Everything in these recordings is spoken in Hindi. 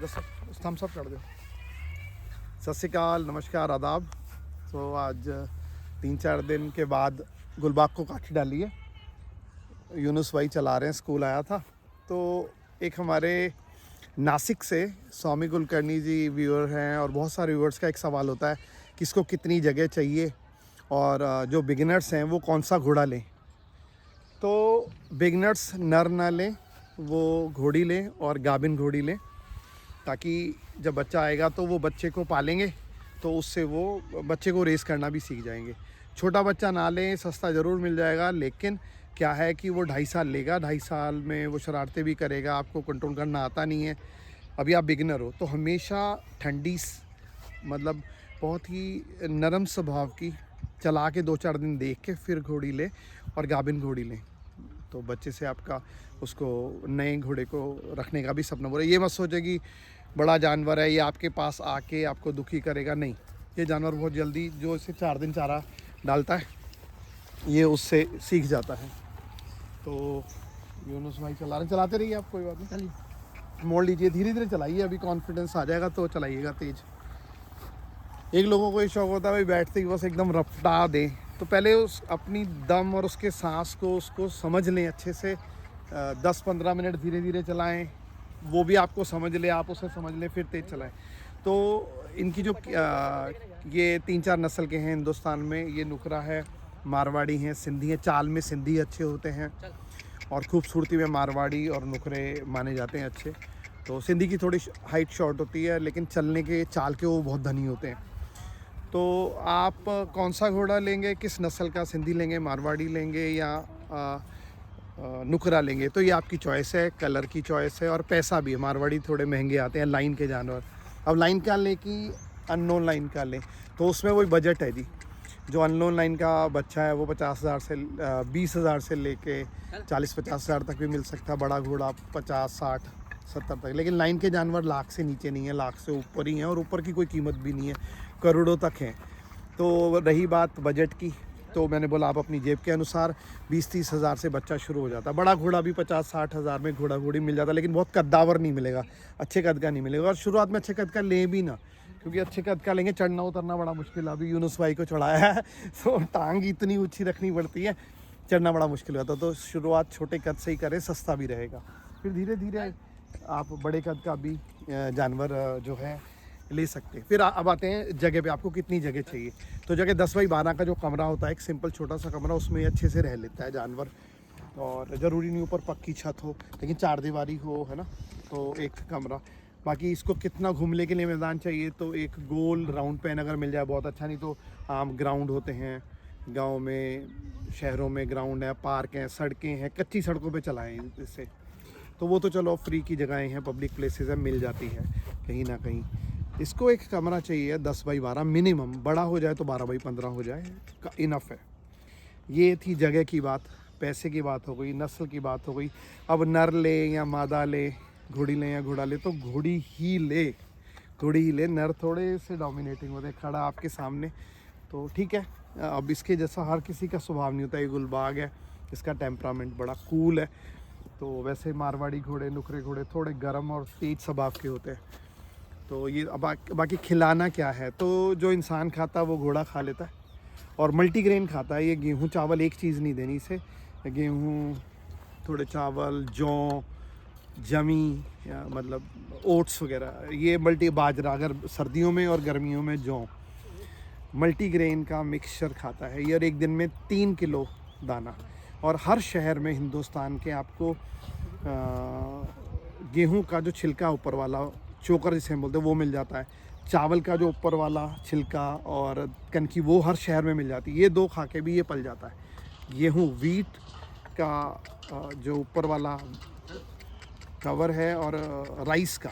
थम्स अप कर दो। सत श्री अकाल, नमस्कार, आदाब। तो आज 3-4 दिन के बाद गुलबाग को काठी डाली है। यूनुस भाई चला रहे हैं, स्कूल आया था। तो एक हमारे नासिक से स्वामी कुलकर्णी जी व्यूअर हैं और बहुत सारे व्यूअर्स का एक सवाल होता है कि इसको कितनी जगह चाहिए और जो बिगिनर्स हैं वो कौन सा घोड़ा लें। तो बिगिनर्स नर ना लें, वो घोड़ी लें और गाभिन घोड़ी लें, ताकि जब बच्चा आएगा तो वो बच्चे को पालेंगे तो उससे वो बच्चे को रेस करना भी सीख जाएंगे। छोटा बच्चा ना लें, सस्ता ज़रूर मिल जाएगा, लेकिन क्या है कि वो 2.5 साल लेगा, 2.5 साल में वो शरारतें भी करेगा, आपको कंट्रोल करना आता नहीं है, अभी आप बिगिनर हो। तो हमेशा ठंडी मतलब बहुत ही नरम स्वभाव की चला के 2-4 दिन देख के फिर घोड़ी लें और गाभिन घोड़ी लें, तो बच्चे से आपका उसको नए घोड़े को रखने का भी सपना पूरा। ये मत सोचे कि बड़ा जानवर है ये आपके पास आके आपको दुखी करेगा, नहीं। ये जानवर बहुत जल्दी, जो इसे 4 दिन चारा डालता है, ये उससे सीख जाता है। तो यूनुस भाई चला रहे, चलाते रहिए आप, कोई बात नहीं। चलिए मोड़ लीजिए, धीरे धीरे चलाइए, अभी कॉन्फिडेंस आ जाएगा तो चलाइएगा तेज़। एक लोगों को ये शौक होता है भाई बैठते ही बस एकदम रफ्ता दें, तो पहले उस अपनी दम और उसके सांस को उसको समझ लें अच्छे से। 10-15 मिनट धीरे धीरे चलाएं, वो भी आपको समझ ले, आप उसे समझ लें, फिर तेज़ चलाएं। तो इनकी जो ये 3-4 नस्ल के हैं हिंदुस्तान में, ये नुकरा है, मारवाड़ी हैं, सिंधी हैं। चाल में सिंधी अच्छे होते हैं और खूबसूरती में मारवाड़ी और नुकरे माने जाते हैं अच्छे। तो सिंधी की थोड़ी हाइट शॉर्ट होती है, लेकिन चलने के चाल के वो बहुत धनी होते हैं। तो आप कौन सा घोड़ा लेंगे, किस नस्ल का, सिंधी लेंगे, मारवाड़ी लेंगे या नुकरा लेंगे, तो ये आपकी चॉइस है, कलर की चॉइस है और पैसा भी है। मारवाड़ी थोड़े महंगे आते हैं, लाइन के जानवर। अब लाइन का लें कि अननोन लाइन का लें, तो उसमें वही बजट है जी। जो अननोन लाइन का बच्चा है वो 50,000 से 20,000 से लेके 40-50,000 तक भी मिल सकता है। बड़ा घोड़ा 50-60-70 तक। लेकिन लाइन के जानवर लाख से नीचे नहीं है, लाख से ऊपर ही हैं और ऊपर की कोई कीमत भी नहीं है, करोड़ों तक हैं। तो रही बात बजट की, तो मैंने बोला आप अपनी जेब के अनुसार 20-30 हज़ार से बच्चा शुरू हो जाता है। बड़ा घोड़ा भी 50-60 हज़ार में घोड़ा घोड़ी मिल जाता है, लेकिन बहुत कद्दावर नहीं मिलेगा, अच्छे कद का नहीं मिलेगा। और शुरुआत में अच्छे कद का लें भी ना, क्योंकि अच्छे कद का लेंगे चढ़ना उतरना बड़ा मुश्किल है। अभी यूनुस भाई को चढ़ाया है तो टांग इतनी ऊँची रखनी पड़ती है, चढ़ना बड़ा मुश्किल होता है। तो शुरुआत छोटे कद से ही करें, सस्ता भी रहेगा, फिर धीरे धीरे आप बड़े कद का भी जानवर जो है ले सकते हैं। फिर अब आते हैं जगह पे, आपको कितनी जगह चाहिए। तो जगह 10x12 का जो कमरा होता है, एक सिंपल छोटा सा कमरा, उसमें अच्छे से रह लेता है जानवर। और ज़रूरी नहीं ऊपर पक्की छत हो, लेकिन 4 दीवारी हो, है ना, तो एक कमरा। बाकी इसको कितना घूमने के लिए मैदान चाहिए, तो एक गोल राउंड पेन अगर मिल जाए बहुत अच्छा, नहीं तो आम ग्राउंड होते हैं गाँव में, शहरों में ग्राउंड है, पार्क हैं, सड़कें हैं, कच्ची सड़कों पर चलाएँ इससे, तो वो तो चलो फ्री की जगहें हैं, पब्लिक प्लेसेस है, मिल जाती है कहीं ना कहीं। इसको एक कमरा चाहिए 10x12 मिनिमम, बड़ा हो जाए तो 12x15 हो जाए, इनफ है। ये थी जगह की बात। पैसे की बात हो गई, नस्ल की बात हो गई। अब नर ले या मादा ले, घोड़ी ले या घोड़ा ले, तो घोड़ी ही ले, घोड़ी ही ले। नर थोड़े से डोमिनेटिंग होते हैं, खड़ा आपके सामने, तो ठीक है। अब इसके जैसा हर किसी का स्वभाव नहीं होता। ये गुलबाग है, इसका टेम्परामेंट बड़ा कूल है। तो वैसे मारवाड़ी घोड़े, नुकरे घोड़े थोड़े गर्म और तेज स्वभाव के होते हैं। तो ये अब बाकी खिलाना क्या है, तो जो इंसान खाता है वो घोड़ा खा लेता है। और मल्टीग्रेन खाता है, ये गेहूँ चावल एक चीज़ नहीं देनी इसे, गेहूँ, थोड़े चावल, जौ, जमी, या मतलब ओट्स वगैरह, ये बाजरा, अगर सर्दियों में और गर्मियों में जौ, मल्टीग्रेन का मिक्सचर खाता है ये। और एक दिन में 3 किलो दाना। और हर शहर में हिंदुस्तान के आपको गेहूं का जो छिलका ऊपर वाला, चोकर जिसे हम बोलते हैं, वो मिल जाता है। चावल का जो ऊपर वाला छिलका और कनकी, वो हर शहर में मिल जाती है। ये 2 खा के भी ये पल जाता है। गेहूं, वीट का जो ऊपर वाला कवर है, और राइस का,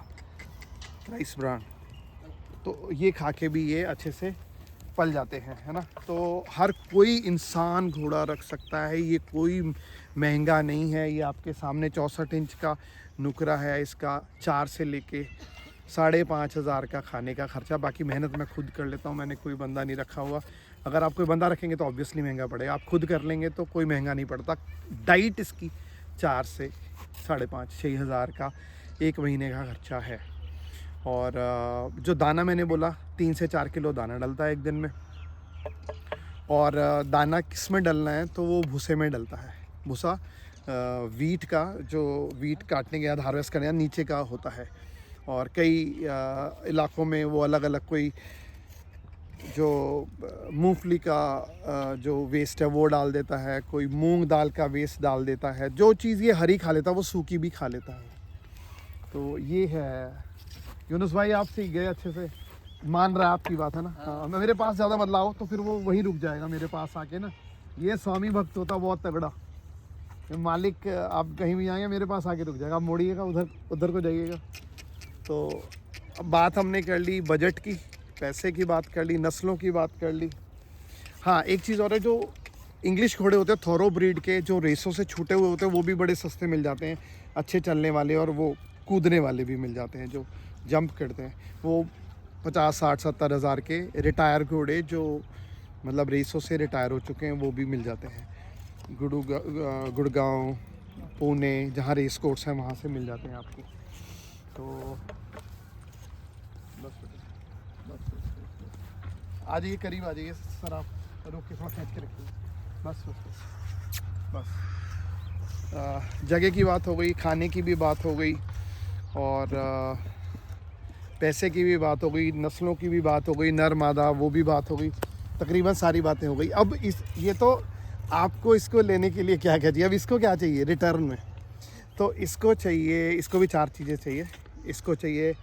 राइस ब्रांड, तो ये खा के भी ये अच्छे से पल जाते हैं, है ना। तो हर कोई इंसान घोड़ा रख सकता है, ये कोई महंगा नहीं है। ये आपके सामने 64 इंच का नुकरा है, इसका 4 से लेके 5,500 का खाने का खर्चा। बाकी मेहनत मैं खुद कर लेता हूँ, मैंने कोई बंदा नहीं रखा हुआ। अगर आप कोई बंदा रखेंगे तो ऑब्वियसली महंगा पड़ेगा, आप खुद कर लेंगे तो कोई महंगा नहीं पड़ता। डाइट इसकी 4 से 5,500-6,000 का एक महीने का खर्चा है। और जो दाना मैंने बोला 3 से 4 किलो दाना डलता है एक दिन में। और दाना किस में डलना है, तो वो भूसे में डलता है। भूसा वीट का, जो वीट काटने के बाद हार्वेस्ट करने के बाद नीचे का होता है। और कई इलाकों में वो अलग अलग, कोई जो मूंगफली का जो वेस्ट है वो डाल देता है, कोई मूंग दाल का वेस्ट डाल देता है। जो चीज़ ये हरी खा लेता है वो सूखी भी खा लेता है। तो ये है। यूनुस भाई आप सीख गए अच्छे से, मान रहा है आपकी बात है ना। हाँ, मेरे पास ज़्यादा मत लाओ तो फिर वो वहीं रुक जाएगा मेरे पास आके ना। ये स्वामी भक्त होता बहुत तगड़ा, मालिक आप कहीं भी आएंगे मेरे पास आके रुक जाएगा। आप मोड़िएगा उधर, उधर को जाइएगा। तो अब बात हमने कर ली बजट की, पैसे की बात कर ली, नस्लों की बात कर ली। हाँ, एक चीज़ और है, जो इंग्लिश घोड़े होते हैं थोरो ब्रीड के, जो रेसों से छूटे हुए होते हैं, वो भी बड़े सस्ते मिल जाते हैं, अच्छे चलने वाले, और वो कूदने वाले भी मिल जाते हैं, जो जंप करते हैं। वो 50, 60, 70 हज़ार के रिटायर घोड़े, जो मतलब रेसों से रिटायर हो चुके हैं, वो भी मिल जाते हैं। गुड़गांव, पुणे, जहाँ रेस कोर्स हैं वहाँ से मिल जाते हैं आपको। तो बस आ जाइए, करीब आ जाइए सर, आप रोक के थोड़ा खींच के रखिए। बस बस बस बस। जगह की बात हो गई, खाने की भी बात हो गई, और पैसे की भी बात हो गई, नस्लों की भी बात हो गई, नर मादा वो भी बात हो गई, तकरीबन सारी बातें हो गई। अब ये तो आपको इसको लेने के लिए क्या क्या चाहिए, अब इसको क्या चाहिए रिटर्न में। तो इसको चाहिए, इसको भी 4 चीज़ें चाहिए। इसको चाहिए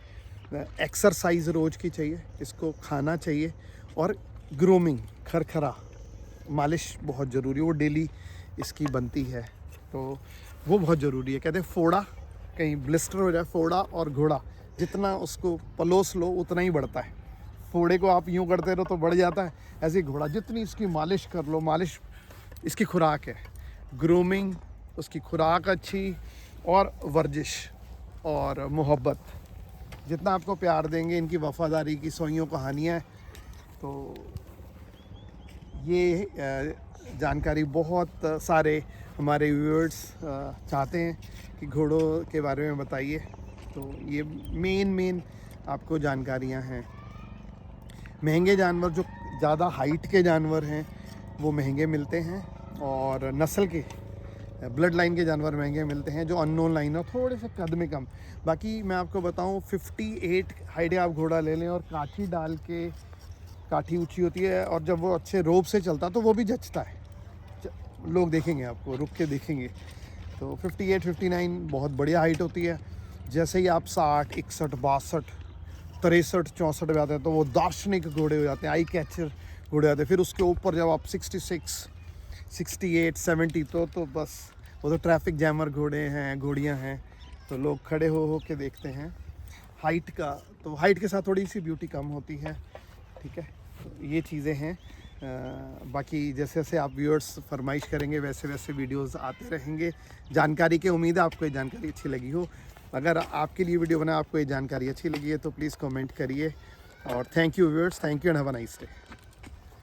एक्सरसाइज रोज़ की चाहिए, इसको खाना चाहिए, और ग्रूमिंग, खरखरा मालिश बहुत ज़रूरी है, वो डेली इसकी बनती है, तो वो बहुत ज़रूरी है। कहते हैं फोड़ा, कहीं ब्लिस्टर हो जाए, फोड़ा और घोड़ा जितना उसको पलोस लो उतना ही बढ़ता है। फोड़े को आप यूँ करते रहो तो बढ़ जाता है, ऐसे ही घोड़ा जितनी इसकी मालिश कर लो, मालिश इसकी खुराक है। ग्रूमिंग, उसकी खुराक अच्छी, और वर्जिश और मोहब्बत, जितना आपको प्यार देंगे, इनकी वफ़ादारी की सोइयों कहानियाँ। तो ये जानकारी बहुत सारे हमारे व्यूअर्स चाहते हैं कि घोड़ों के बारे में बताइए। तो ये मेन आपको जानकारियाँ हैं। महंगे जानवर, जो ज़्यादा हाइट के जानवर हैं वो महंगे मिलते हैं, और नस्ल के ब्लड लाइन के जानवर महंगे मिलते हैं, जो अननोन लाइन है थोड़े से कद में कम। बाकी मैं आपको बताऊं 58 हाइट आप घोड़ा ले लें और काठी डाल के, काठी ऊंची होती है, और जब वो अच्छे रोप से चलता तो वो भी जचता है। लोग देखेंगे, आपको रुक के देखेंगे। तो 58, 59 बहुत बढ़िया हाइट होती है। जैसे ही आप 60, 61, 62, 63, 64 पे आते हैं तो वो दार्शनिक घोड़े हो जाते हैं, आई कैचर घोड़े आते हैं। फिर उसके ऊपर जब आप 66, 68, 70 तो बस वो तो ट्रैफिक जैमर घोड़े हैं, घोड़ियाँ हैं, तो लोग खड़े हो के देखते हैं। हाइट का, तो हाइट के साथ थोड़ी सी ब्यूटी कम होती है, ठीक है। तो ये चीज़ें हैं। बाकी जैसे जैसे आप व्यूअर्स फरमाइश करेंगे वैसे वैसे वीडियोस आते रहेंगे जानकारी के। उम्मीद है आपको ये जानकारी अच्छी लगी हो। अगर आपके लिए वीडियो बना, आपको ये जानकारी अच्छी लगी है तो प्लीज़ कमेंट करिए। और thank you viewers, thank you and have a nice day.